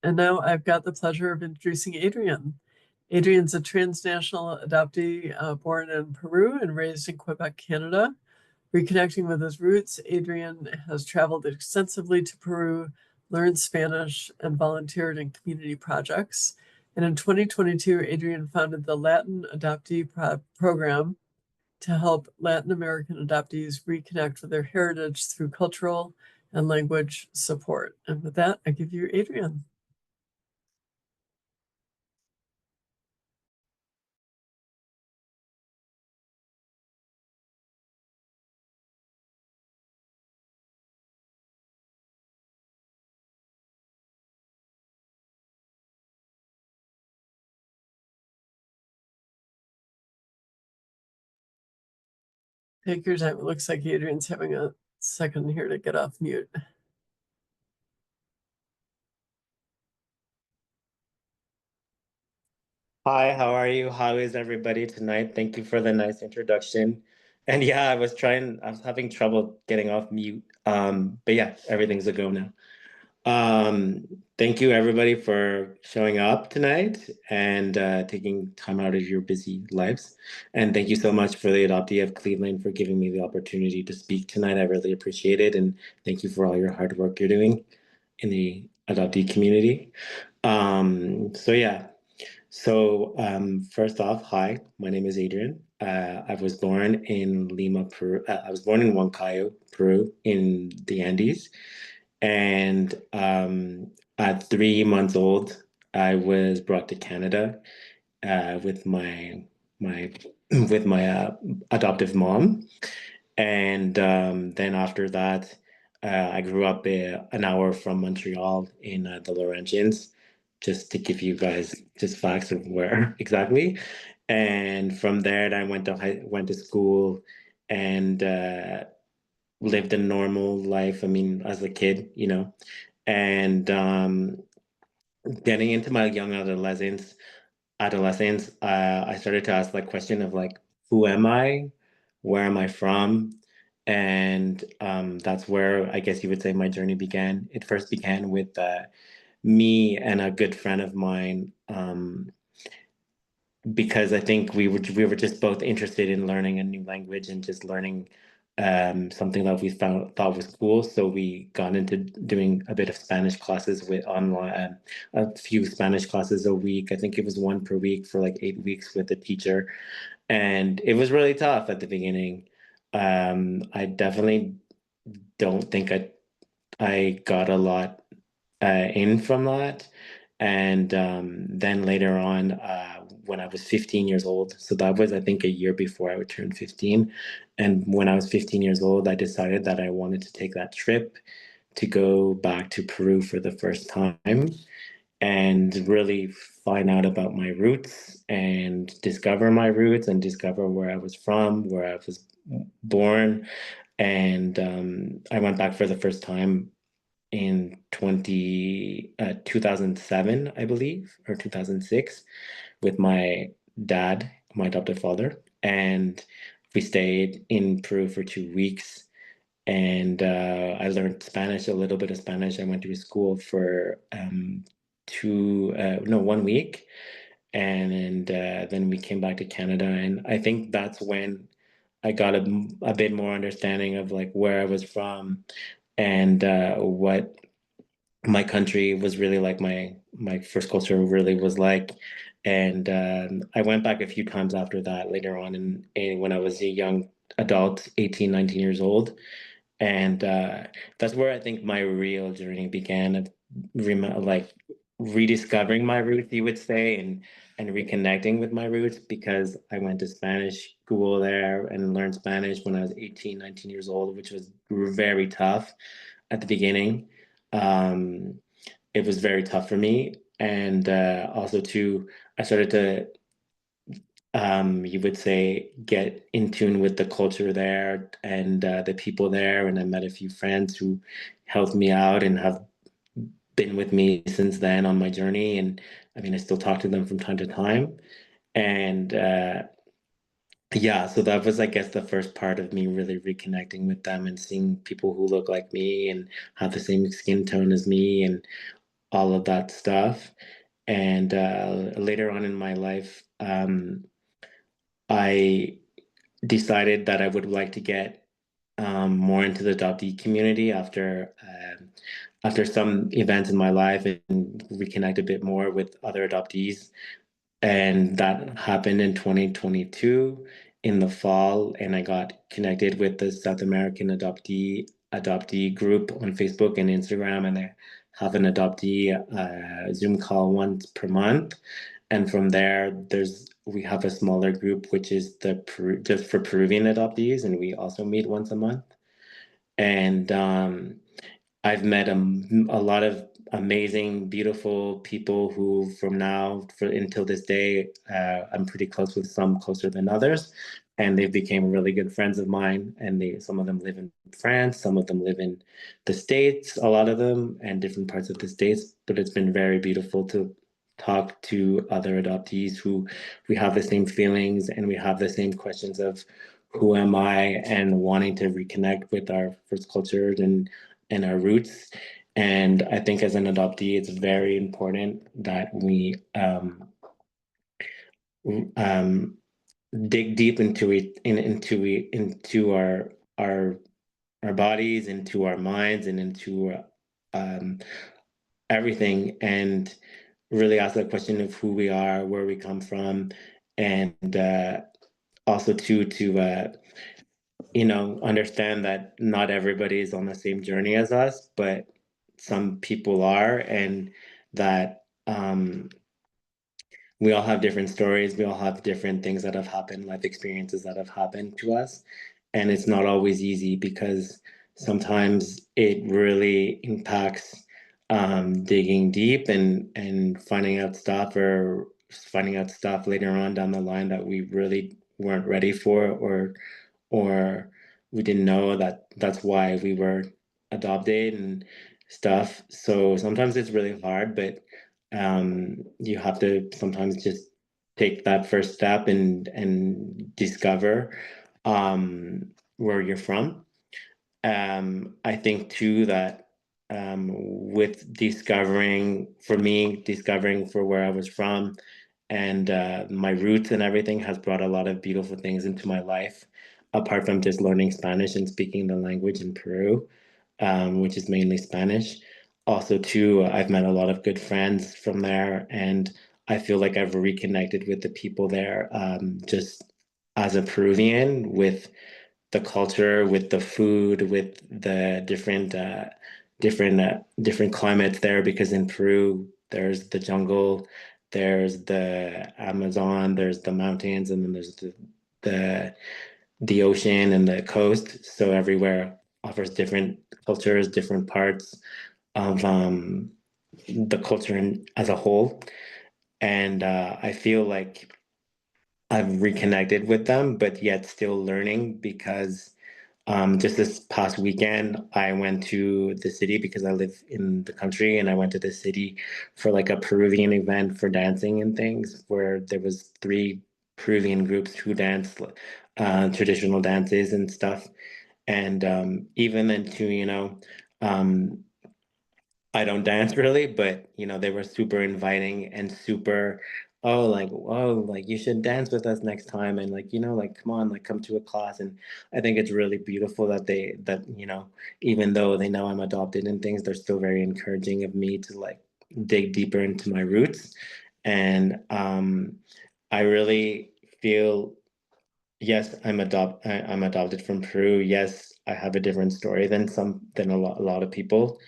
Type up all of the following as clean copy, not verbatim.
And now I've got the pleasure of introducing Adrian. Adrian's a transnational adoptee born in Peru and raised in Quebec, Canada. Reconnecting with his roots, Adrian has traveled extensively to Peru, learned Spanish, and volunteered in community projects. And in 2022, Adrian founded the Latin Adoptee Program to help Latin American adoptees reconnect with their heritage through cultural and language support. And with that, I give you Adrian. Take your time. It looks like Adrian's having a second here to get off mute. Hi, how are you? How is everybody tonight? Thank you for the nice introduction. And yeah, I was having trouble getting off mute. But yeah, everything's a go now. Thank you everybody for showing up tonight and taking time out of your busy lives. And thank you so much for the Adoptee of Cleveland for giving me the opportunity to speak tonight. I really appreciate it. And thank you for all your hard work you're doing in the adoptee community. So yeah. First off, hi, my name is Adrian. I was born in Lima, Peru. I was born in Huancayo, Peru, in the Andes. And at 3 months old, I was brought to Canada with my with my adoptive mom. And then after that, I grew up an hour from Montreal in the Laurentians, just to give you guys just facts of where exactly. And from there, I went to school and lived a normal life. I mean, as a kid, you know, and getting into my young adolescence, I started to ask like question of like, who am I? Where am I from? And that's where I guess you would say my journey began. It first began with me and a good friend of mine, because I think we were just both interested in learning a new language and just learning something that we thought was cool. So we got into doing a bit of Spanish classes with online, a few Spanish classes a week. I think it was one per week for like 8 weeks with a teacher, and it was really tough at the beginning. I definitely don't think I got a lot in from that. And then later on, when I was 15 years old, so that was, I think, a year before I would turn 15. And when I was 15 years old, I decided that I wanted to take that trip to go back to Peru for the first time and really find out about my roots and discover my roots and discover where I was from, where I was born. And I went back for the first time in 2007, I believe, or 2006, with my dad, my adoptive father. And we stayed in Peru for 2 weeks. And I learned Spanish, a little bit of Spanish. I went to school for no, 1 week. And then we came back to Canada. And I think that's when I got a bit more understanding of like where I was from and what my country was really like, my first culture really was like. And I went back a few times after that later on in when I was a young adult, 18, 19 years old. And that's where I think my real journey began of like rediscovering my roots, you would say, and reconnecting with my roots, because I went to Spanish school there and learned Spanish when I was 18, 19 years old, which was very tough at the beginning. Um, it was very tough for me. And also too, I started to, you would say, get in tune with the culture there and the people there. And I met a few friends who helped me out and have been with me since then on my journey. And I mean, I still talk to them from time to time. And yeah, so that was, I guess, the first part of me really reconnecting with them and seeing people who look like me and have the same skin tone as me, and all of that stuff. And later on in my life, I decided that I would like to get more into the adoptee community after some events in my life and reconnect a bit more with other adoptees. And that happened in 2022 in the fall, and I got connected with the South American adoptee group on Facebook and Instagram, and they have an adoptee Zoom call once per month. And from there, we have a smaller group which is just for Peruvian adoptees, and we also meet once a month. And I've met a lot of amazing, beautiful people who, from now until this day, I'm pretty close with, some closer than others, and they've become really good friends of mine. And some of them live in France, some of them live in the States, a lot of them, and different parts of the States. But it's been very beautiful to talk to other adoptees who we have the same feelings and we have the same questions of who am I and wanting to reconnect with our first cultures and our roots. And I think as an adoptee, it's very important that we um, dig deep into our bodies, into our minds, and into um, everything, and really ask the question of who we are, where we come from, and also to understand that not everybody is on the same journey as us, but some people are, and that we all have different stories. We all have different things that have happened, life experiences that have happened to us. And it's not always easy because sometimes it really impacts digging deep and finding out stuff later on down the line that we really weren't ready for, or we didn't know that that's why we were adopted and stuff. So sometimes it's really hard, but you have to sometimes just take that first step and discover where you're from. I think too that with discovering, for me, discovering for where I was from and my roots and everything has brought a lot of beautiful things into my life, apart from just learning Spanish and speaking the language in Peru, which is mainly Spanish. Also, too, I've met a lot of good friends from there, and I feel like I've reconnected with the people there, just as a Peruvian, with the culture, with the food, with the different climates there. Because in Peru, there's the jungle, there's the Amazon, there's the mountains, and then there's the the ocean and the coast. So everywhere offers different cultures, different parts of the culture as a whole. And I feel like I've reconnected with them, but yet still learning because just this past weekend, I went to the city because I live in the country, and I went to the city for like a Peruvian event for dancing and things, where there was three Peruvian groups who danced traditional dances and stuff. And even then, too, um, I don't dance really, but they were super inviting and super, oh, like, whoa, like you should dance with us next time, and like, like come on, like come to a class. And I think it's really beautiful that even though they know I'm adopted and things, they're still very encouraging of me to like dig deeper into my roots. And I really feel, yes, I'm adopted from Peru. Yes, I have a different story than a lot of people,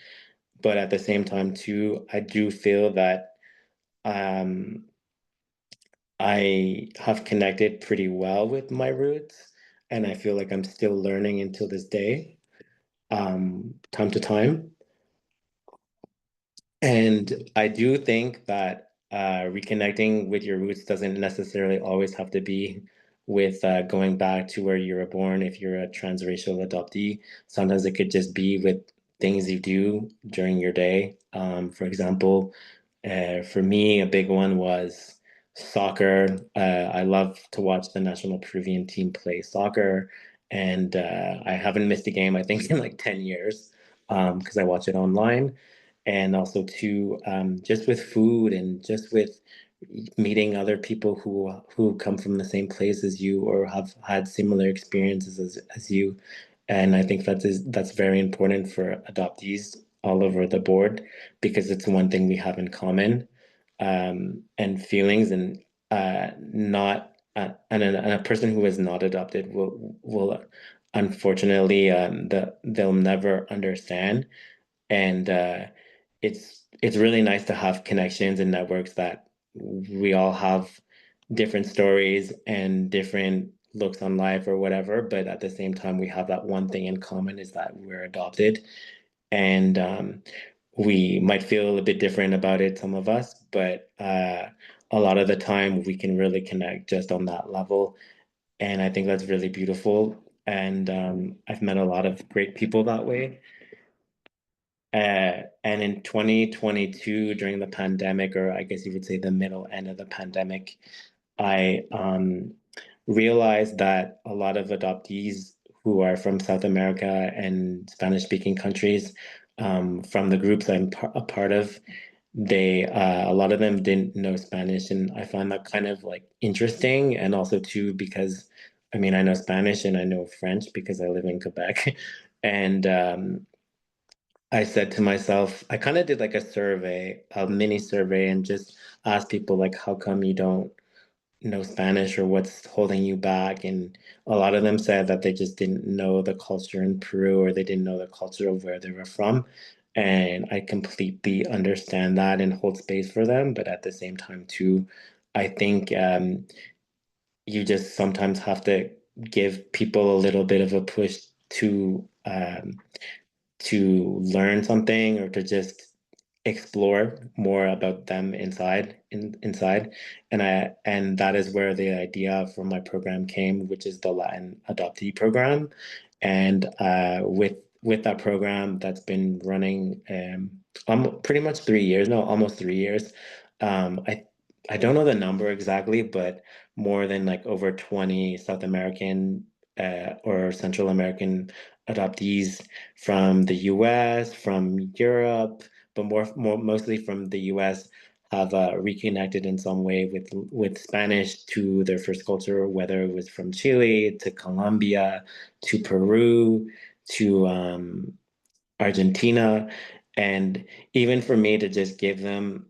but at the same time too, I do feel that um, I have connected pretty well with my roots, and I feel like I'm still learning until this day, time to time. And I do think that reconnecting with your roots doesn't necessarily always have to be with going back to where you were born if you're a transracial adoptee. Sometimes it could just be with things you do during your day. For example, for me, a big one was soccer. I love to watch the national Peruvian team play soccer, and I haven't missed a game, I think, in like 10 years because I watch it online. and also too, just with food and just with meeting other people who come from the same place as you or have had similar experiences as you. And I think that's very important for adoptees all over the board, because it's one thing we have in common, and feelings, and not and a person who is not adopted will unfortunately, they'll never understand. And it's really nice to have connections and networks that we all have different stories and different looks on life or whatever, but at the same time we have that one thing in common, is that we're adopted. And we might feel a bit different about it, some of us, but a lot of the time we can really connect just on that level. And I think that's really beautiful. And I've met a lot of great people that way. And in 2022, during the pandemic, or I guess you would say the middle end of the pandemic, I realized that a lot of adoptees who are from South America and Spanish-speaking countries, from the groups a part of, they a lot of them didn't know Spanish, and I find that kind of like interesting. And also too, because I mean, I know Spanish and I know French because I live in Quebec, and I said to myself, I kind of did like a survey, a mini survey, and just asked people like, how come you don't know Spanish, or what's holding you back? And a lot of them said that they just didn't know the culture in Peru, or they didn't know the culture of where they were from. And I completely understand that and hold space for them. But at the same time, too, I think you just sometimes have to give people a little bit of a push to learn something, or to just explore more about them inside. And that is where the idea for my program came, which is the Latin Adoptee Program. And with that program that's been running pretty much 3 years now, almost 3 years. I don't know the number exactly, but more than like over 20 South American or Central American adoptees from the US, from Europe, but mostly from the US, have reconnected in some way with Spanish to their first culture, whether it was from Chile to Colombia to Peru to Argentina. And even for me to just give them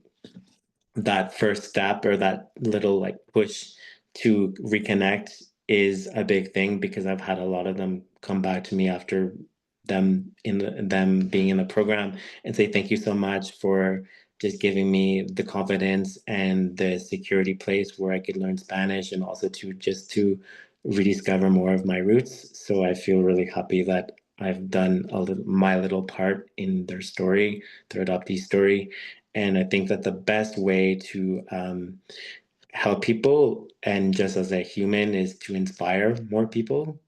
that first step, or that little like push to reconnect, is a big thing, because I've had a lot of them come back to me after them being in the program, and say thank you so much for just giving me the confidence and the security place where I could learn Spanish, and also to rediscover more of my roots. So I feel really happy that I've done my little part in their story, their adoptee story. And I think that the best way to help people, and just as a human, is to inspire more people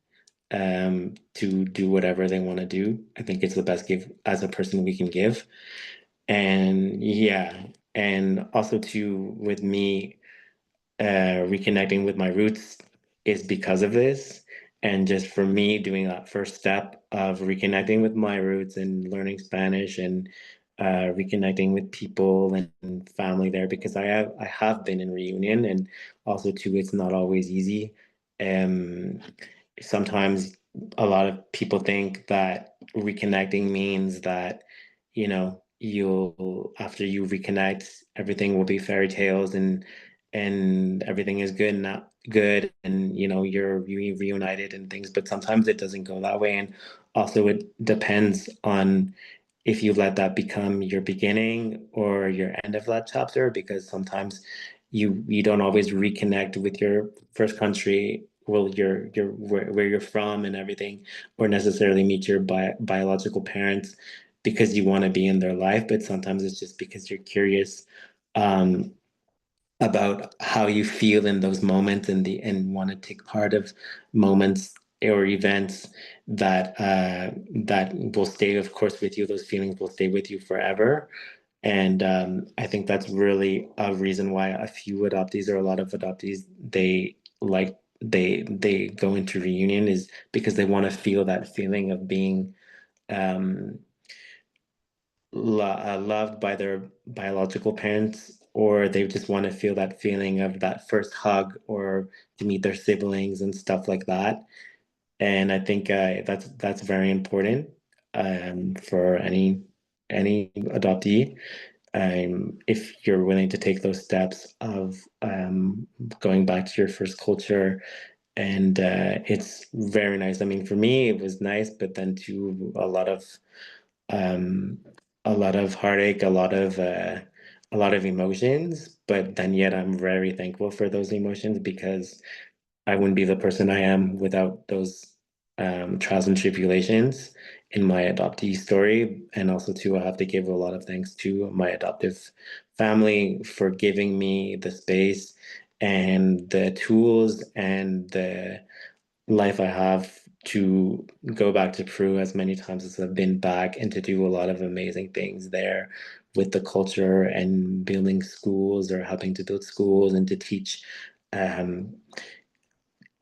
to do whatever they want to do. I think it's the best gift as a person we can give. And yeah, and also too, with me reconnecting with my roots is because of this. And just for me, doing that first step of reconnecting with my roots and learning Spanish, and reconnecting with people and family there, because I have been in reunion, and also too, it's not always easy. Um, Sometimes a lot of people think that reconnecting means that, you'll after you reconnect, everything will be fairy tales, and everything is good, not good, and you're reunited and things. But sometimes it doesn't go that way. And also it depends on if you let that become your beginning or your end of that chapter, because sometimes you don't always reconnect with your first country, well, your where you're from and everything, or necessarily meet your biological parents because you want to be in their life. But sometimes it's just because you're curious um, about how you feel in those moments, and want to take part of moments or events that will stay, of course, with you. Those feelings will stay with you forever. And I think that's really a reason why a few adoptees, or a lot of adoptees, they go into reunion, is because they want to feel that feeling of being um, loved by their biological parents, or they just want to feel that feeling of that first hug or to meet their siblings and stuff like that. And I think that's very important for any adoptee. If you're willing to take those steps of going back to your first culture, and it's very nice. I mean, for me, it was nice, but then too um, a lot of heartache, a lot of emotions. But then yet, I'm very thankful for those emotions because I wouldn't be the person I am without those trials and tribulations in my adoptee story. And also, too, I have to give a lot of thanks to my adoptive family for giving me the space and the tools and the life I have to go back to Peru as many times as I've been back and to do a lot of amazing things there with the culture and building schools or helping to build schools and to teach um,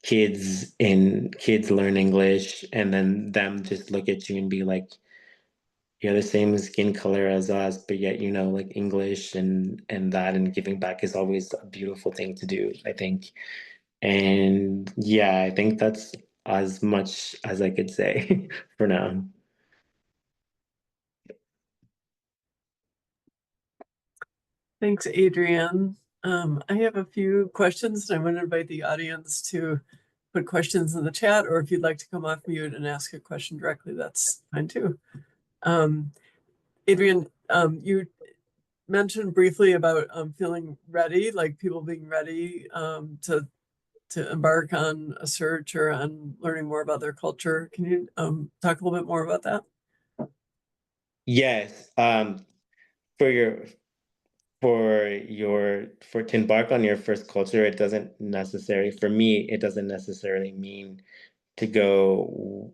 kids learn English and then them just look at you and be like, you're the same skin color as us, but yet you know like English and that, and giving back is always a beautiful thing to do, I think. And yeah, I think that's as much as I could say for now. Thanks, Adrian. I have a few questions, and I want to invite the audience to put questions in the chat, or if you'd like to come off mute and ask a question directly, that's fine too. Adrian, you mentioned briefly about feeling ready, like people being ready to embark on a search or on learning more about their culture. Can you talk a little bit more about that? Yes, for your for to embark on your first culture, it doesn't necessarily, for me, it doesn't necessarily mean to go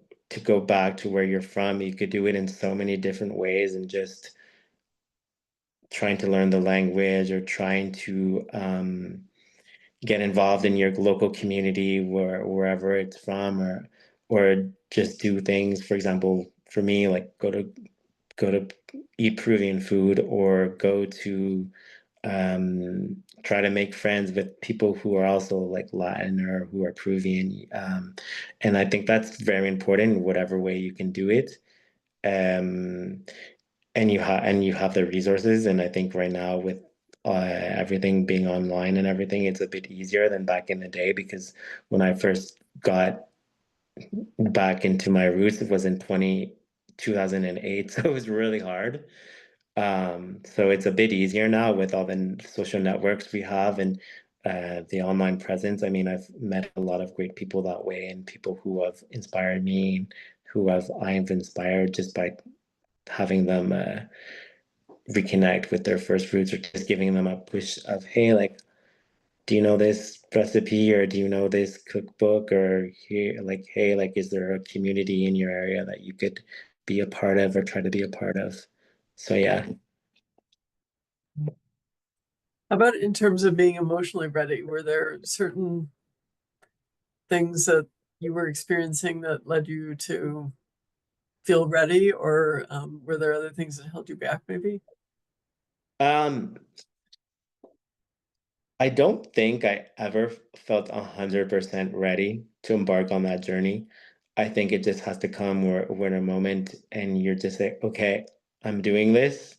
back to where you're from. You could do it in so many different ways, and just trying to learn the language or trying to get involved in your local community wherever it's from, or just do things. For example, for me, like go to eat Peruvian food, or go to try to make friends with people who are also like Latin or who are Peruvian. And I think that's very important in whatever way you can do it. Um, and you have the resources. And I think right now with everything being online and everything, it's a bit easier than back in the day, because when I first got back into my roots, it was in 2008. So it was really hard. So it's a bit easier now with all the social networks we have and the online presence. I mean, I've met a lot of great people that way, and people who have inspired me, I've inspired just by having them reconnect with their first roots, or just giving them a push of, hey, like, do you know this recipe, or do you know this cookbook, or here, like, hey, like, is there a community in your area that you could be a part of or try to be a part of? So yeah. How about in terms of being emotionally ready? Were there certain things that you were experiencing that led you to feel ready, or were there other things that held you back maybe? Um, I don't think I ever felt 100% ready to embark on that journey. I think it just has to come where in a moment, and you're just like, okay, I'm doing this,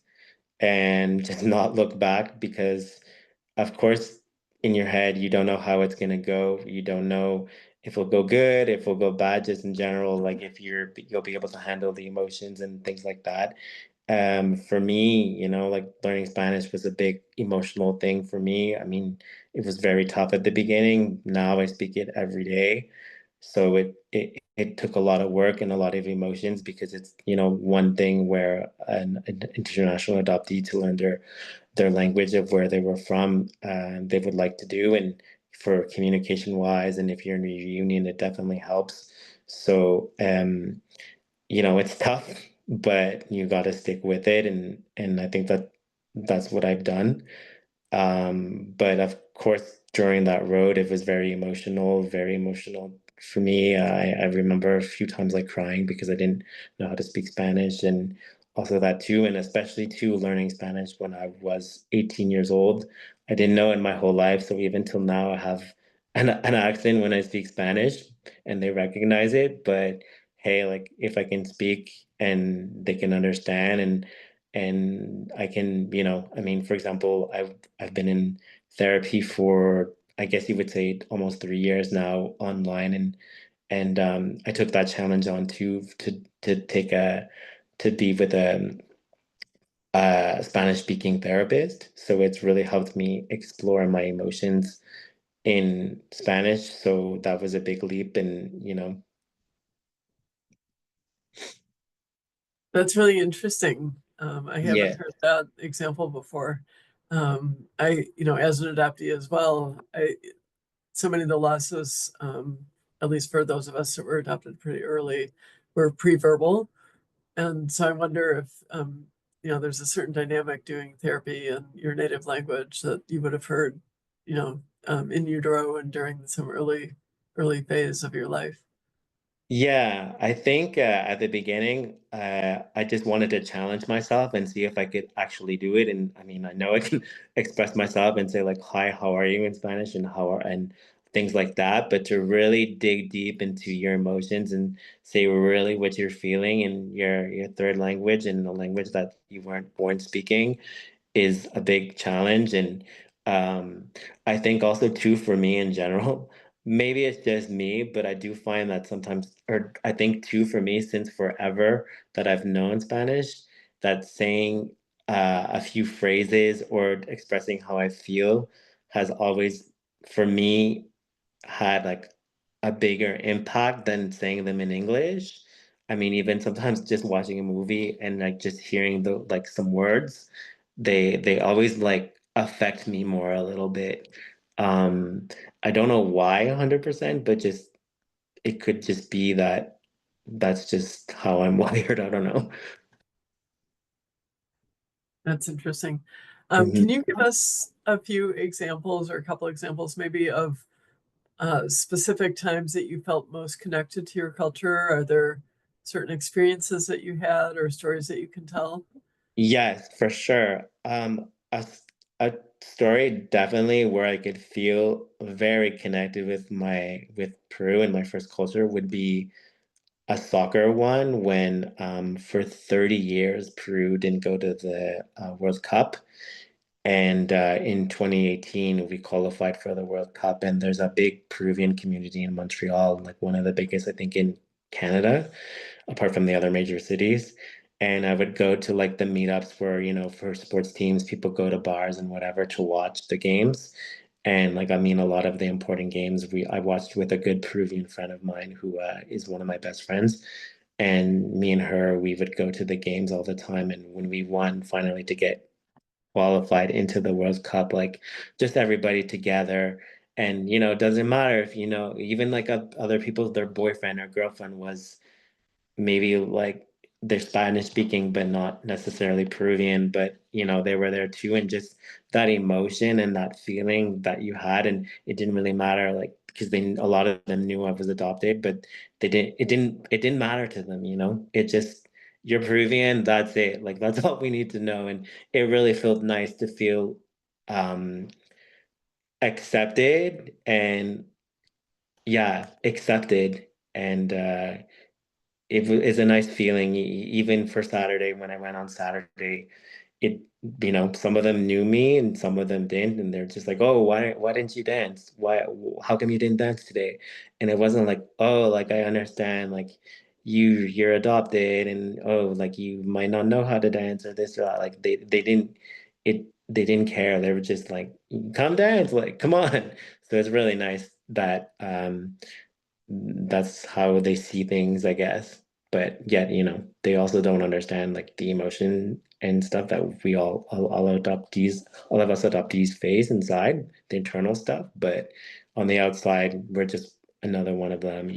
and just not look back, because of course in your head you don't know how it's gonna go. You don't know if it'll go good, if it'll go bad, just in general, like if you'll be able to handle the emotions and things like that. For me, like learning Spanish was a big emotional thing for me. I mean, it was very tough at the beginning. Now I speak it every day. So it took a lot of work and a lot of emotions, because it's, one thing where an international adoptee to learn their language of where they were from, they would like to do. And for communication wise, and if you're in a reunion, it definitely helps. So, it's tough, but you got to stick with it. And I think that's what I've done. But of course, during that road, it was very emotional for me. I remember a few times like crying because I didn't know how to speak Spanish, and also that too, and especially too learning Spanish when I was 18 years old. I didn't know it my whole life, so even till now I have an accent when I speak Spanish, and they recognize it. But hey, like if I can speak and they can understand, and I can, I mean, for example, I've been in therapy for, I guess you would say, almost 3 years now online, and I took that challenge on too, to take to be with a Spanish speaking therapist. So it's really helped me explore my emotions in Spanish. So that was a big leap, and That's really interesting. I haven't yeah. heard that example before. As an adoptee as well, so many of the losses, at least for those of us that were adopted pretty early, were pre-verbal. And so I wonder if, there's a certain dynamic doing therapy in your native language that you would have heard, in utero and during some early phase of your life. Yeah, I think at the beginning, I just wanted to challenge myself and see if I could actually do it. And I mean, I know I can express myself and say like, "Hi, how are you?" in Spanish, and things like that. But to really dig deep into your emotions and say really what you're feeling in your third language, and the language that you weren't born speaking, is a big challenge. And um, I think also too, for me in general, maybe it's just me, but I do find that sometimes, or I think too, for me, since forever that I've known Spanish, that saying a few phrases or expressing how I feel has always, for me, had like a bigger impact than saying them in English. I mean, even sometimes just watching a movie and like just hearing the like some words, they always like affect me more a little bit. Um, I don't know why 100%, but just it could just be that that's just how I'm wired. I don't know. That's interesting. Can Mhm. you give us a few examples or a couple examples maybe of specific times that you felt most connected to your culture? Are there certain experiences that you had or stories that you can tell? Yes, for sure. A story definitely where I could feel very connected with Peru and my first culture would be a soccer one when for 30 years Peru didn't go to the World Cup. And in 2018, we qualified for the World Cup, and there's a big Peruvian community in Montreal, like one of the biggest, I think, in Canada, apart from the other major cities. And I would go to like the meetups where, for sports teams, people go to bars and whatever to watch the games. And like, I mean, a lot of the important games I watched with a good Peruvian friend of mine who is one of my best friends. And me and her, we would go to the games all the time. And when we won finally to get qualified into the World Cup, like just everybody together. And, it doesn't matter if, even like other people, their boyfriend or girlfriend was maybe like they're Spanish speaking, but not necessarily Peruvian, but they were there too. And just that emotion and that feeling that you had, and it didn't really matter, like, because a lot of them knew I was adopted, but it didn't matter to them, it just, you're Peruvian, that's it. Like, that's all we need to know. And it really felt nice to feel um accepted, and yeah, accepted. And it's a nice feeling, even for Saturday. When I went on Saturday, it, some of them knew me and some of them didn't, and they're just like, "Oh, why didn't you dance? How come you didn't dance today?" And it wasn't like, "Oh, like I understand, like you're adopted, and oh, like you might not know how to dance or this or that." Like they didn't care. They were just like, "Come dance, like come on." So it's really nice that that's how they see things, I guess. But yet, they also don't understand like the emotion and stuff that all of us adoptees face inside, the internal stuff. But on the outside, we're just another one of them.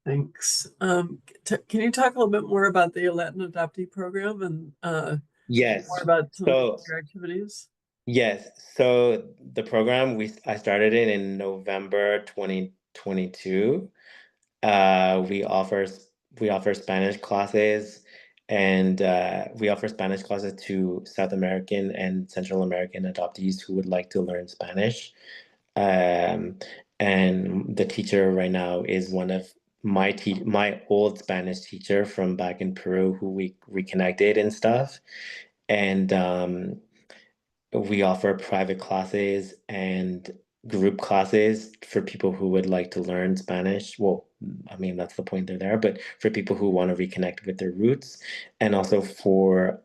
Thanks. Can you talk a little bit more about the Latin Adoptee Program and more Yes. about some of So your activities? yes. So the program I started it in November 2022. We offer Spanish classes, and we offer Spanish classes to South American and Central American adoptees who would like to learn Spanish. Um, and the teacher right now is one of my old Spanish teacher from back in Peru, who we reconnected and stuff. And we offer private classes and group classes for people who would like to learn Spanish. Well, I mean, that's the point they're there, but for people who want to reconnect with their roots, and also for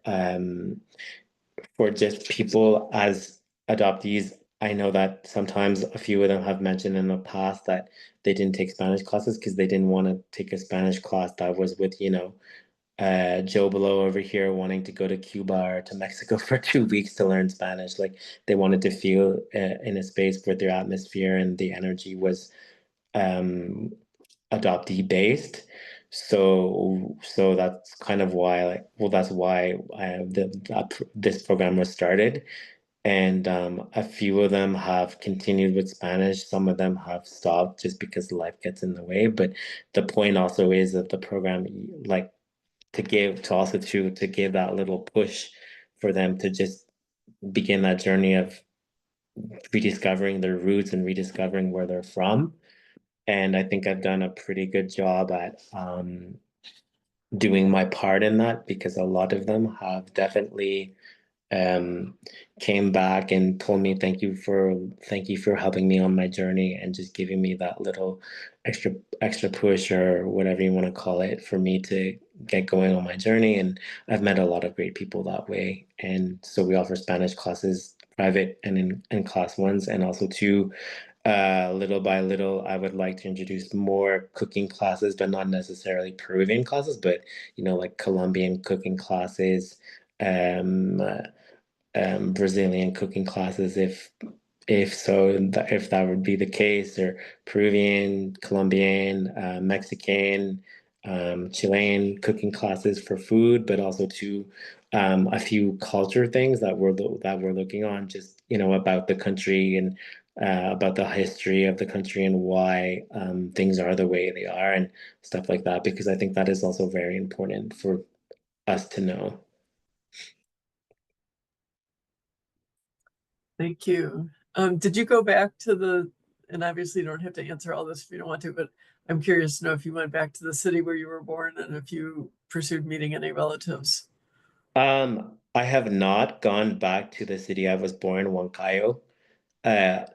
just people as adoptees. I know that sometimes a few of them have mentioned in the past that they didn't take Spanish classes because they didn't want to take a Spanish class that was with, Joe Below over here wanting to go to Cuba or to Mexico for 2 weeks to learn Spanish. Like they wanted to feel in a space where their atmosphere and the energy was um, adoptee based. So that's kind of why, like, well, that's why this program was started. And a few of them have continued with Spanish. Some of them have stopped just because life gets in the way. But the point also is of the program, like to give that little push for them to just begin that journey of rediscovering their roots and rediscovering where they're from. And I think I've done a pretty good job at doing my part in that, because a lot of them have definitely um, came back and told me thank you for helping me on my journey and just giving me that little extra push or whatever you want to call it for me to get going on my journey. And I've met a lot of great people that way. And so we offer Spanish classes, private and in class ones, and also two. Little by little, I would like to introduce more cooking classes, but not necessarily Peruvian classes, but like Colombian cooking classes, um, Brazilian cooking classes, if that would be the case, or Peruvian, Colombian, Mexican, Chilean cooking classes for food, but also to a few culture things that we're looking on, just about the country and about the history of the country and why things are the way they are and stuff like that, because I think that is also very important for us to know. Thank you. Did you go back to and obviously you don't have to answer all this if you don't want to, but I'm curious to know if you went back to the city where you were born and if you pursued meeting any relatives. I have not gone back to the city I was born, Huancayo. Uh,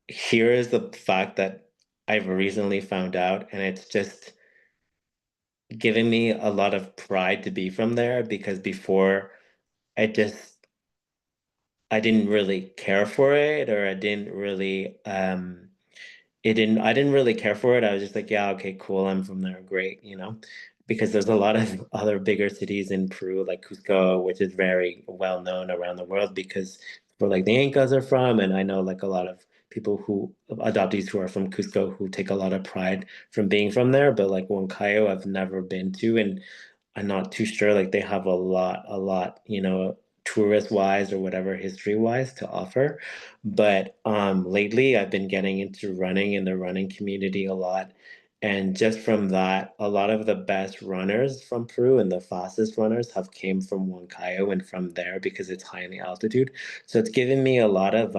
Here is the fact that I've recently found out, and it's just giving me a lot of pride to be from there, because before I just I didn't really care for it, or I didn't really I didn't really care for it. I was just like, yeah, okay, cool, I'm from there, great, because there's a lot of other bigger cities in Peru, like Cusco, which is very well known around the world because where like the Incas are from, and I know like a lot of people who adoptees who are from Cusco who take a lot of pride from being from there. But like Huancayo, I've never been to, and I'm not too sure. Like they have a lot, tourist wise or whatever history wise to offer. But lately I've been getting into running in the running community a lot. And just from that, a lot of the best runners from Peru and the fastest runners have came from Huancayo and from there because it's high in the altitude. So it's given me a lot of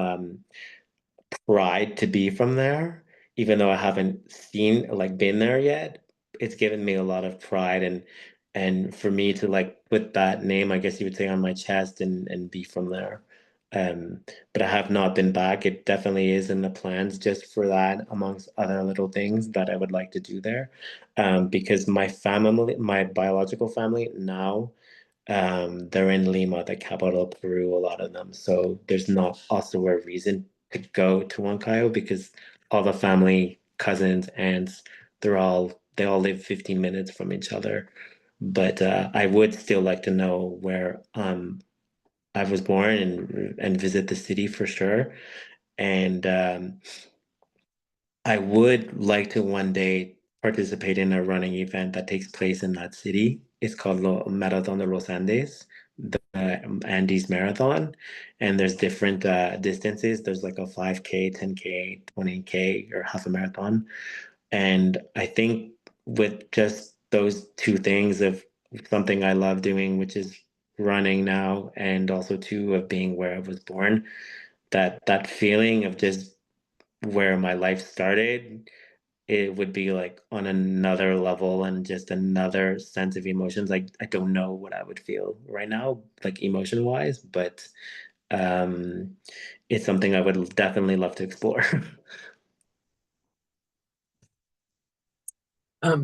pride to be from there, even though I haven't been there yet. It's given me a lot of pride, and for me to like put that name, I guess you would say, on my chest and be from there. Um, but I have not been back. It definitely is in the plans just for that, amongst other little things that I would like to do there. Because my biological family now, they're in Lima, the capital of Peru, a lot of them. So there's not also a reason to go to Huancayo because all the family, cousins, aunts, they all live 15 minutes from each other. But I would still like to know where I was born and visit the city for sure. And I would like to one day participate in a running event that takes place in that city. It's called Marathon de los Andes, the Andes Marathon. And there's different distances. There's like a 5K, 10K, 20K, or half a marathon. And I think with just those two things of something I love doing, which is running now, and also two of being where I was born, that feeling of just where my life started, it would be like on another level and just another sense of emotions. Like I don't know what I would feel right now, like emotion wise, but um it's something I would definitely love to explore.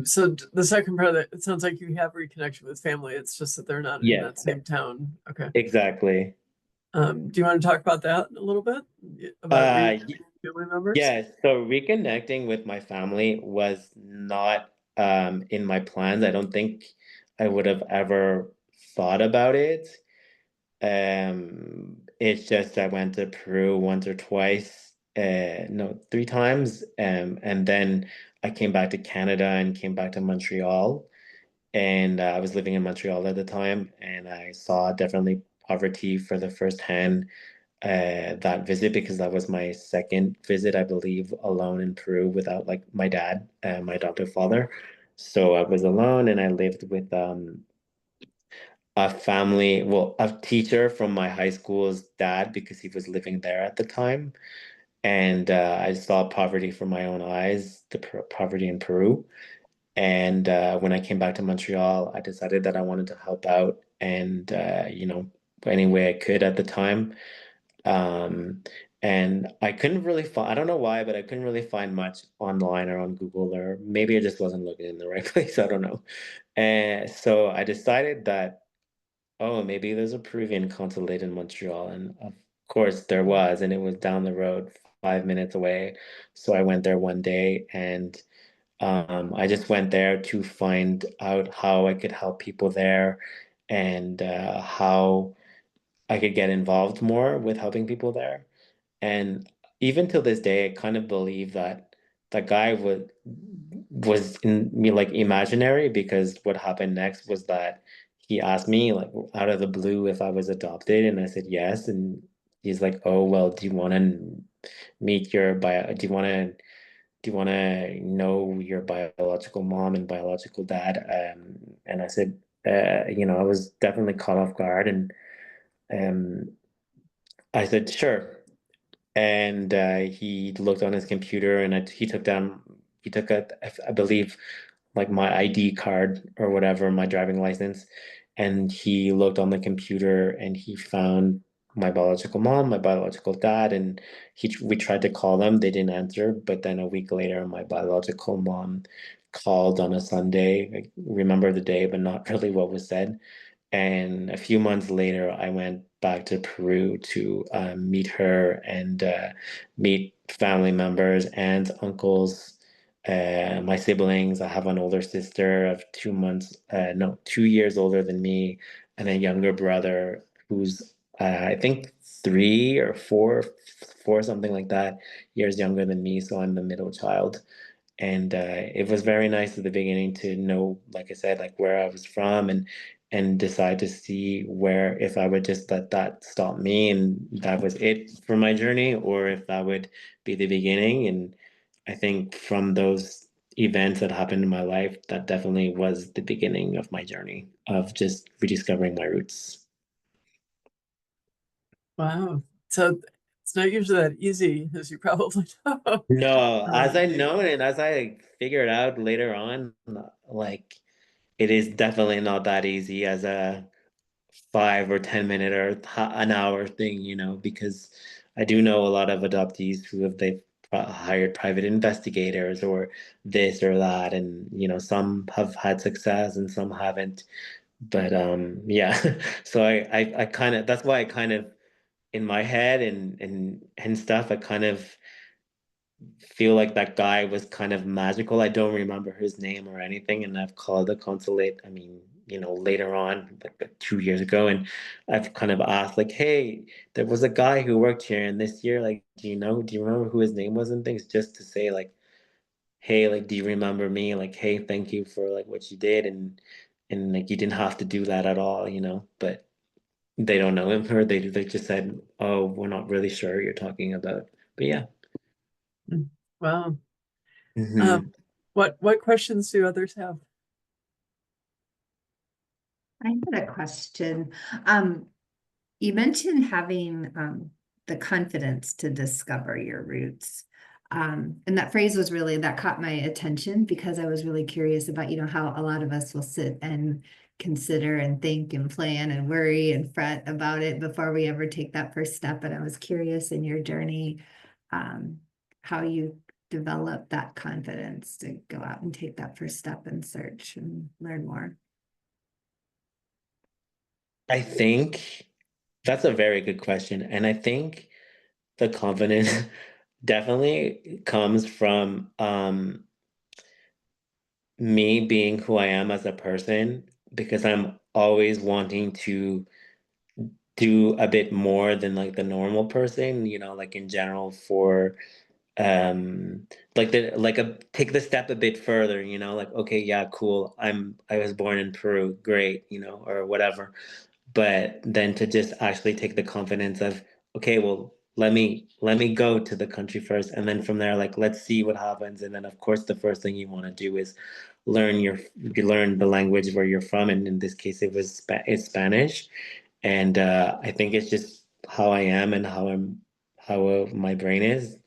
So the second part of it, it sounds like you have reconnection with family. It's just that they're not in Yes, that same town. Okay. exactly. Do you want to talk about that a little bit? About Uh reconnecting with family members? yeah, so reconnecting with my family was not in my plans. I don't think I would have ever thought about it. It's just I went to Peru once or twice, no, three times, and then I came back to Canada and came back to Montreal, and I was living in Montreal at the time, and I saw definitely poverty for the first hand that visit because that was my second visit, I believe, alone in Peru without like my dad and my adoptive father. So I was alone, and I lived with a family, well, a teacher from my high school's dad because he was living there at the time. And I saw poverty from my own eyes, the poverty in Peru. And when I came back to Montreal, I decided that I wanted to help out and, any way I could at the time. Um, and I couldn't really find, I don't know why, but I couldn't really find much online or on Google, or maybe I just wasn't looking in the right place. I don't know. And so I decided that oh, maybe there's a Peruvian consulate in Montreal. And of course there was, and it was down the road, 5 minutes away. So I went there one day and I just went there to find out how I could help people there and how I could get involved more with helping people there. And even till this day, I kind of believe that that guy was in me like imaginary because what happened next was that he asked me like out of the blue if I was adopted, and I said yes. And he's like, "Oh, well, do you want to meet your bio? Do you want to know your biological mom and biological dad?" And I said, I was definitely caught off guard, and um, I said, "Sure." And he looked on his computer and he took I believe like my ID card or whatever, my driving license, and he looked on the computer and he found my biological mom, my biological dad, and we tried to call them, they didn't answer, but then a week later my biological mom called on a Sunday. I remember the day but not really what was said. And a few months later, I went back to Peru to meet her and meet family members, aunts, uncles, my siblings. I have an older sister of 2 months, no, 2 years older than me, and a younger brother who's, I think, three or four, something like that, years younger than me. So I'm the middle child. And it was very nice at the beginning to know, like I said, like where I was from, and decide to see where if I would just let that stop me and that was it for my journey, or if that would be the beginning. And I think from those events that happened in my life, that definitely was the beginning of my journey of just rediscovering my roots. Wow. So it's not usually that easy, as you probably know. No, as I You, know and as I figured out later on, like it is definitely not that easy as a 5 or 10 minute or an hour thing, because I do know a lot of adoptees who have they've hired private investigators or this or that, and some have had success and some haven't. But yeah, so I kind of that's why I kind of in my head and stuff I kind of feel like that guy was kind of magical. I don't remember his name or anything, and I've called the consulate. I mean, later on, like 2 years ago, and I've kind of asked, like, "Hey, there was a guy who worked here, and this year, like, do you remember who his name was and things?" Just to say, like, "Hey, like, do you remember me? Like, hey, thank you for like what you did, and like you didn't have to do that at all." But they don't know him, or they just said, "Oh, we're not really sure who you're talking about." But yeah. wow. Um, Hmm. What questions do others have? I had a question. You mentioned having the confidence to discover your roots. And that phrase was really, that caught my attention because I was really curious about, how a lot of us will sit and consider and think and plan and worry and fret about it before we ever take that first step. And I was curious in your journey, how you develop that confidence to go out and take that first step and search and learn more. I think that's a very good question. And I think the confidence definitely comes from me being who I am as a person, because I'm always wanting to do a bit more than like the normal person, like in general for um like a take the step a bit further, like okay, yeah, cool. I was born in Peru, great, or whatever. But then to just actually take the confidence of, okay, well, let me go to the country first, and then from there, like, let's see what happens. And then of course the first thing you want to do is you learn the language where you're from, and in this case it's Spanish. And I think it's just how I am and how my brain is.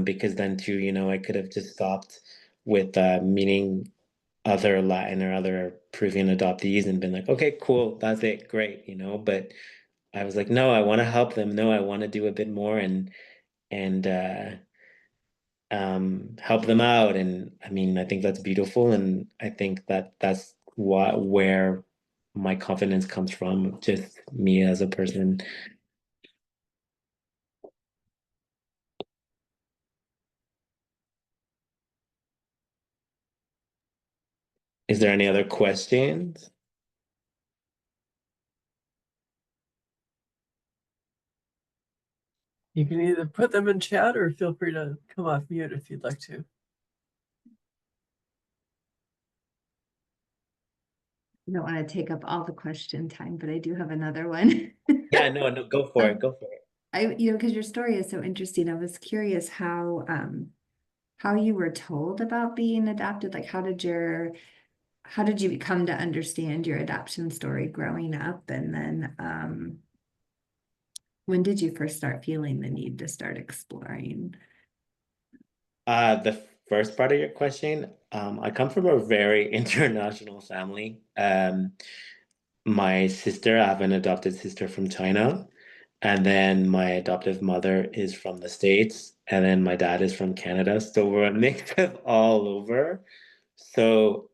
Because then too, I could have just stopped with meeting other Latin or other Peruvian adoptees and been like, okay, cool, that's it, great, But I was like, no, I want to help them. No, I want to do a bit more and help them out. And I mean, I think that's beautiful, and I think that that's where my confidence comes from, just me as a person. Is there any other questions? You can either put them in chat or feel free to come off mute if you'd like to. I don't want to take up all the question time, but I do have another one. Yeah, no, no, go for it, go for it. Because your story is so interesting. I was curious how you were told about being adopted. Like, how did you come to understand your adoption story growing up? And then, when did you first start feeling the need to start exploring? The first part of your question, I come from a very international family. My sister, I have an adopted sister from China, and then my adoptive mother is from the States, and then my dad is from Canada. So we're a mix of all over. So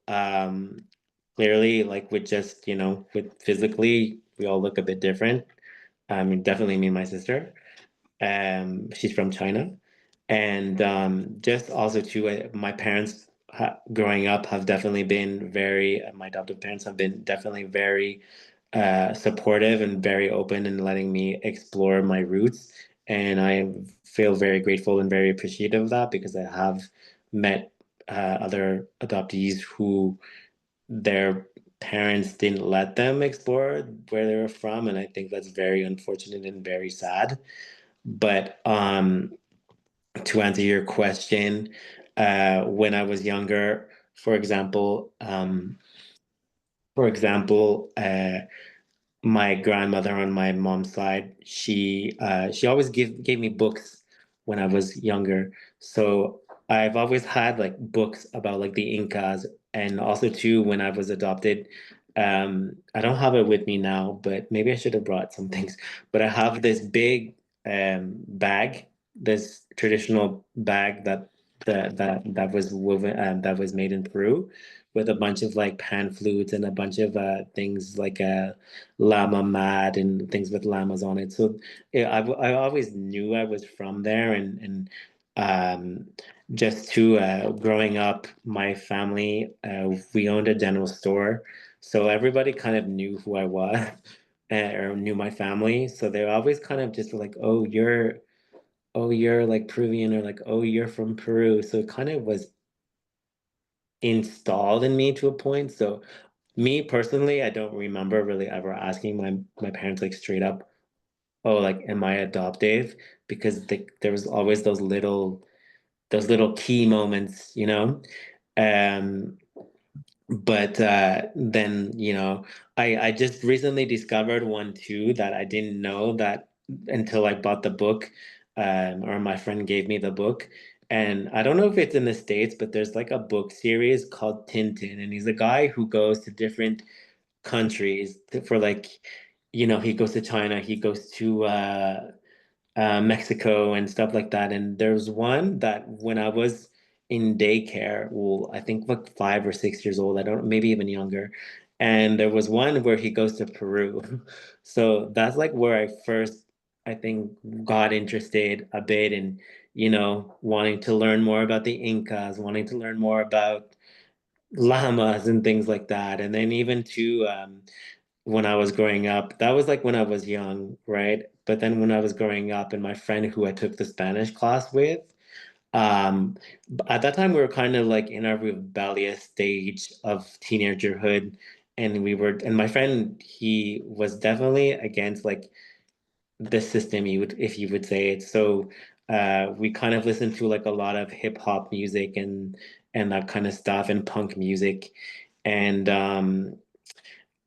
clearly, like with just, with physically, we all look a bit different. Definitely me and my sister. She's from China. And just also too, my parents growing up have definitely been my adoptive parents have been definitely very supportive and very open in letting me explore my roots. And I feel very grateful and very appreciative of that, because I have met other adoptees who their parents didn't let them explore where they were from. And I think that's very unfortunate and very sad. But to answer your question, when I was younger, for example, my grandmother on my mom's side, she always gave me books when I was younger. So I've always had like books about like the Incas, and also too when I was adopted. I don't have it with me now, but maybe I should have brought some things. But I have this big bag, this traditional bag that was woven that was made in Peru, with a bunch of like pan flutes and a bunch of things like llama mat and things with llamas on it. So yeah, I always knew I was from there, and um, just to growing up, my family we owned a general store, so everybody kind of knew who I was or knew my family. So they were always kind of just like, oh, you're like Peruvian, or like, oh, you're from Peru. So it kind of was installed in me to a point. So me personally, I don't remember really ever asking my parents like straight up, "Oh, like, am I adoptive?" Because there was always those little key moments, But then, you know, I just recently discovered one too that I didn't know that until I bought the book, or my friend gave me the book. And I don't know if it's in the States, but there's like a book series called Tintin, and he's a guy who goes to different countries for like, you know, he goes to China, he goes to Mexico and stuff like that. And there's one that when I was in daycare, well, I think like 5 or 6 years old, I don't, maybe even younger. And there was one where he goes to Peru. So that's like where I first, I think, got interested a bit in, you know, wanting to learn more about the Incas, wanting to learn more about llamas and things like that. And then even to when I was growing up, that was like when I was young, right? But then when I was growing up, and my friend who I took the Spanish class with, um, at that time we were kind of like in our rebellious stage of teenagerhood, and and my friend, he was definitely against like the system, you would, if you would say it. So we kind of listened to like a lot of hip hop music and that kind of stuff and punk music, and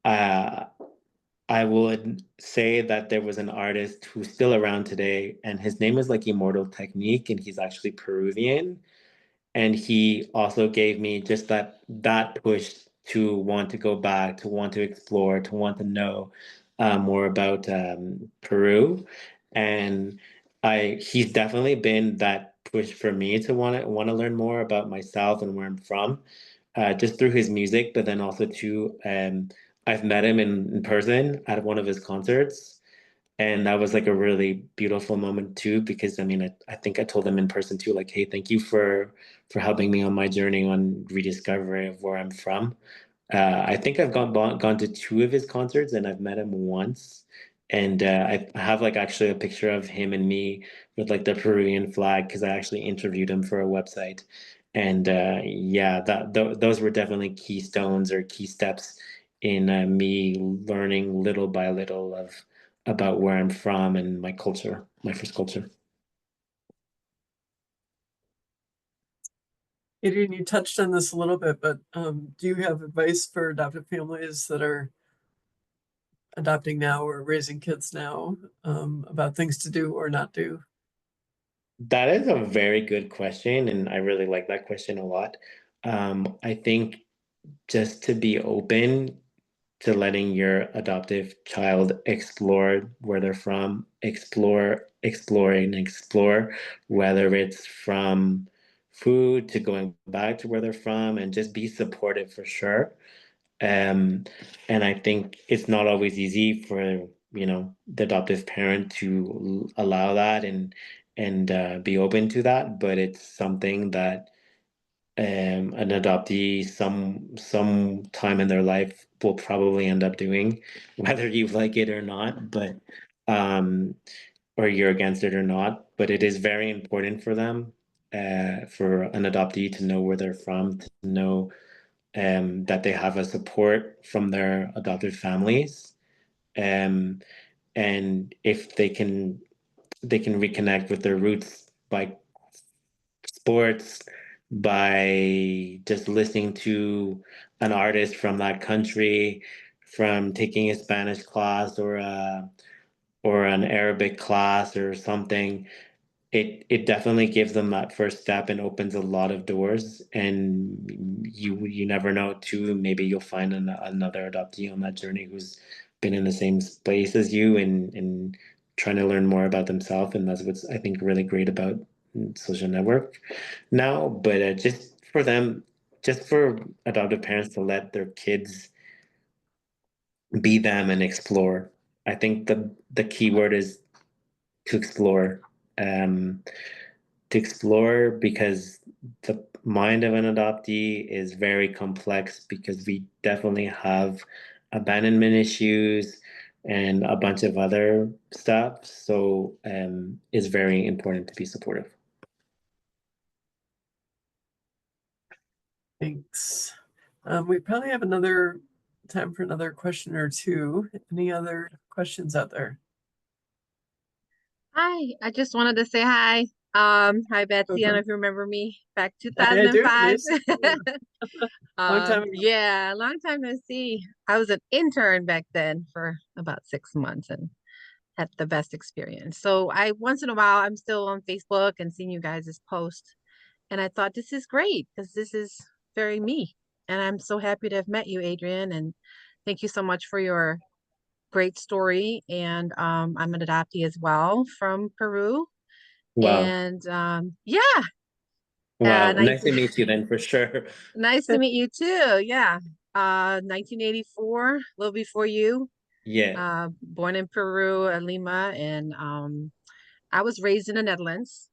uh I would say that there was an artist who's still around today, and his name is like Immortal Technique, and he's actually Peruvian. And he also gave me just that push to want to go back, to want to explore, to want to know more about Peru. And he's definitely been that push for me to want to learn more about myself and where I'm from, just through his music, but then also too, I've met him in person at one of his concerts, and that was like a really beautiful moment too, because I mean, I think I told him in person too, like, hey, thank you for helping me on my journey on rediscovery of where I'm from. I think I've gone to two of his concerts, and I've met him once. And I have like actually a picture of him and me with like the Peruvian flag, because I actually interviewed him for a website. And yeah, those were definitely keystones or key steps in me learning little by little of about where I'm from and my culture, my first culture. Adrian, you touched on this a little bit, but do you have advice for adoptive families that are adopting now or raising kids now, about things to do or not do? That is a very good question, and I really like that question a lot. I think just to be open to letting your adoptive child explore where they're from, explore, whether it's from food to going back to where they're from, and just be supportive for sure. Um, and I think it's not always easy for, you know, the adoptive parent to allow that and be open to that, but it's something that an adoptee some time in their life will probably end up doing, whether you like it or not, but um, or you're against it or not. But it is very important for them, for an adoptee to know where they're from, to know that they have a support from their adopted families, um, and if they can reconnect with their roots by sports, by just listening to an artist from that country, from taking a Spanish class or an Arabic class or something. It definitely gives them that first step and opens a lot of doors. And you never know too. Maybe you'll find another adoptee on that journey who's been in the same space as you and trying to learn more about themselves. And that's what's, I think, really great about social network now. But just for them, just for adoptive parents to let their kids be them and explore. I think the key word is to explore. Um, to explore, because the mind of an adoptee is very complex, because we definitely have abandonment issues and a bunch of other stuff. So it's very important to be supportive. Thanks. We probably have another time for another question or two. Any other questions out there? Hi, I just wanted to say hi. Hi Betsy, I don't know program? if you remember me back I do. 2005. Nice. Yeah. Long time ago. Yeah, long time no see. I was an intern back then for about 6 months and had the best experience. So I once in a while I'm still on Facebook and seeing you guys' posts. And I thought this is great because this is very me. And I'm so happy to have met you, Adrian. And thank you so much for your great story. And I'm an adoptee as well from Peru. Wow. And yeah, Wow. nice Nice to meet you then for sure. nice to meet you too. Yeah. 1984, a little before you. Yeah. Born in Peru, Lima, and I was raised in the Netherlands.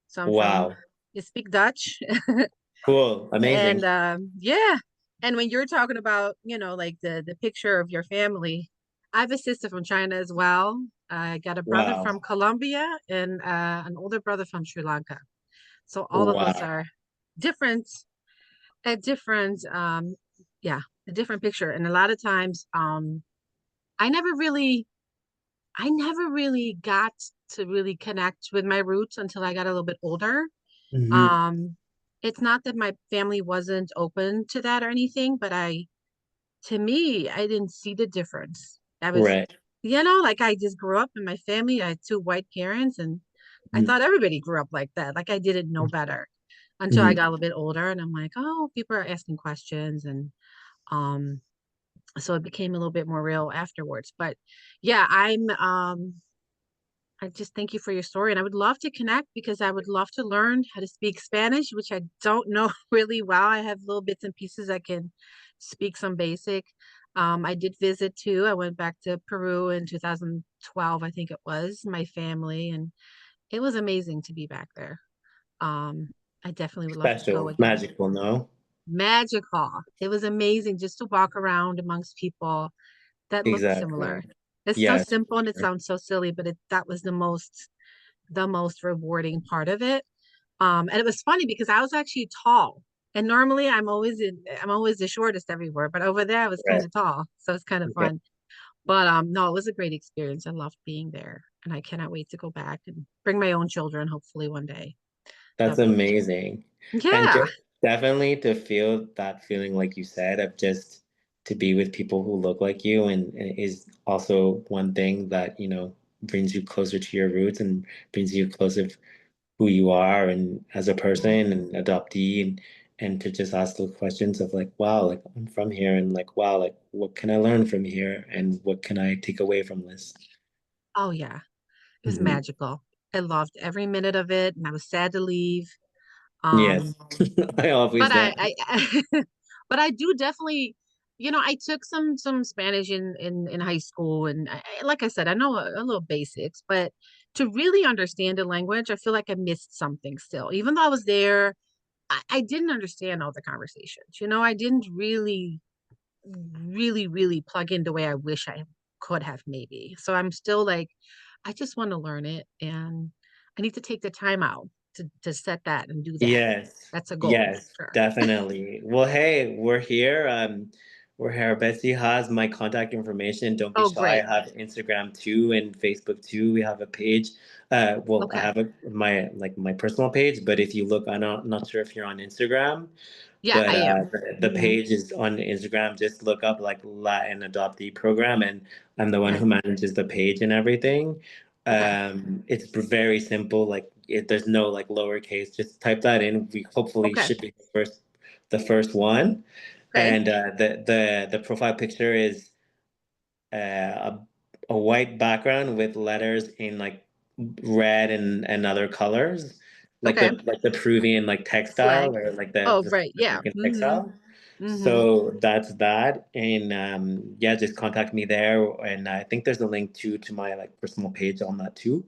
So I'm from, Wow. you speak Dutch. Cool. And Amazing. yeah. And when you're talking about, like the picture of your family, I have a sister from China as well. I got a brother from Wow. Colombia and an older brother from Sri Lanka. So all of us Wow. are different, a different, yeah, a different picture. And a lot of times, I never really, I never really got to really connect with my roots until I got a little bit older. Hmm. Um, it's not that my family wasn't open to that or anything, but to me, I didn't see the difference. I was, Right. like I just grew up in my family. I had two white parents, and I thought everybody grew up like that. Like I didn't know better until I Mm-hmm. got a little bit older, and I'm like, oh, people are asking questions, and um, so it became a little bit more real afterwards. But yeah, I just thank you for your story. And I would love to connect because I would love to learn how to speak Spanish, which I don't know really well. I have little bits and pieces I can speak some basic. I did visit too. I went back to Peru in 2012, I think it was, my family, and it was amazing to be back there. Um, I definitely would love to go Special, again. magical, no? Magical. It was amazing just to walk around amongst people that looked similar. Exactly. It's so Yes. simple and it sounds so silly, but that was the most rewarding part of it. And it was funny because I was actually tall. And normally I'm always the shortest everywhere, but over there I was kind Right. of tall. So it's kind of Yeah. fun. But no, it was a great experience. I loved being there. And I cannot wait to go back and bring my own children, hopefully one day. That's That'd be amazing. And yeah. just definitely to feel that feeling, like you said, of just to be with people who look like you and is also one thing that, brings you closer to your roots and brings you closer to who you are and as a Yeah. person and adoptee and to just ask the questions of like, wow, like I'm from here and like, wow, like what can I learn from here and what can I take away from this? Oh yeah. It was Hmm. magical. I loved every minute of it and I was sad to leave. Yes, Um, I always but am. I but I do definitely, I took some Spanish in high school, and like I said, I know a little basics, but to really understand the language, I feel like I missed something still. Even though I was there, I didn't understand all the conversations. I didn't really, really, really plug in the way I wish I could have maybe. So I'm still like, I just want to learn it, and I need to take the time out to set that and do that. Yes, That's a goal yes, for sure. definitely. Well, hey, we're here. We're here. Betsy has my contact information. Don't be Oh, shy. great. I have Instagram too and Facebook too. We have a page. Well, I Okay. have my personal page, but if you look, I'm not sure if you're on Instagram. Yeah, But I am. the Hmm. page is on Instagram. Just look up like Latin Adoptee Program, and I'm the one Okay. who manages the page and everything. Okay. It's very simple. Like there's no like lowercase. Just type that in. We hopefully Okay. should be the first one. Okay. And the profile picture is a white background with letters in like red and other colors, like Okay. the Peruvian like Flag. textile or like Oh, the South right. Yeah. American Hmm. textile. Hmm. So that's that, and yeah, just contact me there, and I think there's a link to my like personal page on that too.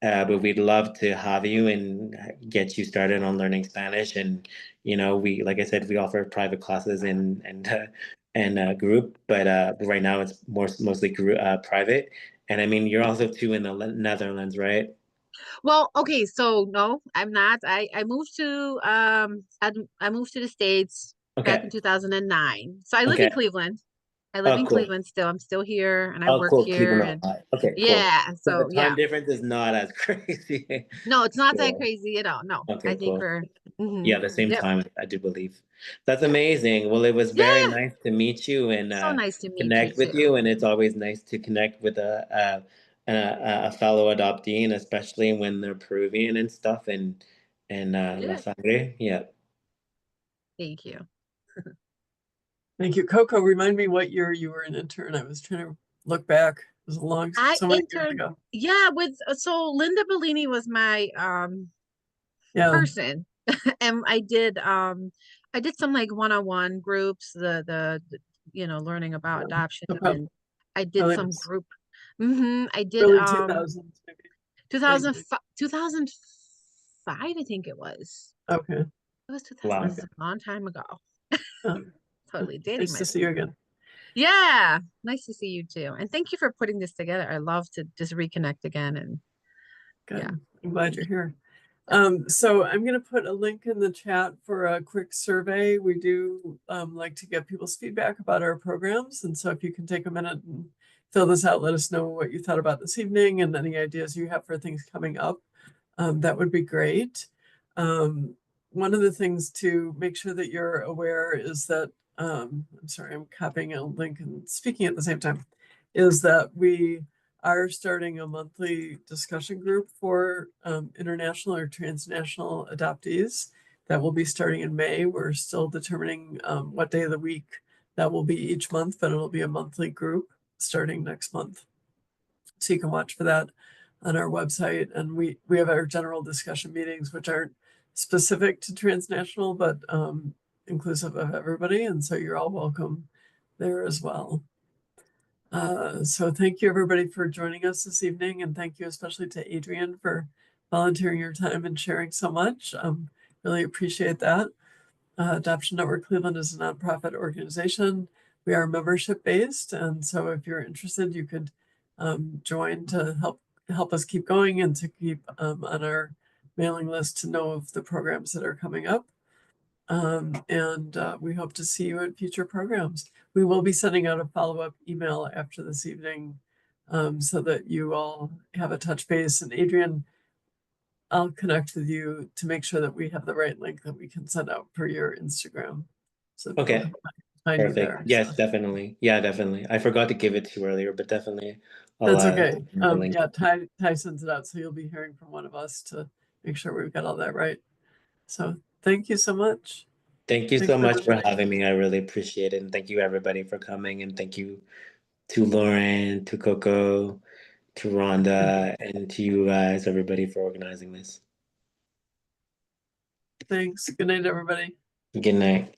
But we'd love to have you and get you started on learning Spanish, and we like I said, we offer private classes and group, but right now it's mostly private. And I mean, you're also too in the Netherlands, right? Well, okay. So no, I'm not. I moved to I moved to the States back in Okay. 2009. So I live Okay. in Cleveland. I live Oh, in cool. Cleveland still. I'm still here and I Oh, work cool. here Cleveland, and Ohio. Okay, cool. yeah, So the so time yeah. difference is not as crazy. No, it's not that Cool. crazy at all. No, I Okay, think cool. we're Yeah, the same yep. time, I do believe. That's amazing. Well, it was very Yeah. nice to meet you and So nice to meet you connect with too. you. And it's always nice to connect with a fellow adoptee, and especially when they're Peruvian and stuff. And La Yeah. Sangre. Yeah. Thank you. Thank you. Coco, remind me what year you were an intern. I was trying to look back. It was I so many years interned, ago. yeah, with so Linda Bellini was my Yeah. person. And I did some like one-on-one groups, learning about adoption, So and I did probably some was group I did early 2000s, maybe. 2005, 2005, I think it was. Okay. It was 2000. Wow. This is a long time ago. Um, Totally dating nice to myself. see you again. Yeah, nice to see you too. And thank you for putting this together. I love to just reconnect again and Good. yeah. I'm glad you're here. So I'm going to put a link in the chat for a quick survey. We do like to get people's feedback about our programs. And so if you can take a minute and fill this out, let us know what you thought about this evening and any ideas you have for things coming up. That would be great. One of the things to make sure that you're aware is that, I'm sorry, I'm copying a link and speaking at the same time, is that we are starting a monthly discussion group for international or transnational adoptees. That will be starting in May. We're still determining what day of the week that will be each month, but it'll be a monthly group starting next month. So you can watch for that on our website. And we have our general discussion meetings, which aren't specific to transnational, but inclusive of everybody. And so you're all welcome there as well. So thank you everybody for joining us this evening, and thank you especially to Adrian for volunteering your time and sharing so much. Really appreciate that. Adoption Network Cleveland is a nonprofit organization. We are membership based, and so if you're interested, you could join to help us keep going and to keep on our mailing list to know of the programs that are coming up. And we hope to see you at future programs. We will be sending out a follow-up email after this evening so that you all have a touch base. And Adrian, I'll connect with you to make sure that we have the right link that we can send out for your Instagram. So people Okay. can find you there. Perfect. Yes, So definitely. Yeah, definitely. I forgot to give it to you earlier, but definitely that's I'll okay. send the link. Yeah, Ty sends it out. So you'll be hearing from one of us to make sure we've got all that right. So thank you so much. Thank you Thanks so much for everybody. having me. I really appreciate it. And thank you everybody for coming. And thank you to Lauren, to Coco, to Rhonda, and to you guys, everybody, for organizing this. Thanks. Good night, everybody. Good night.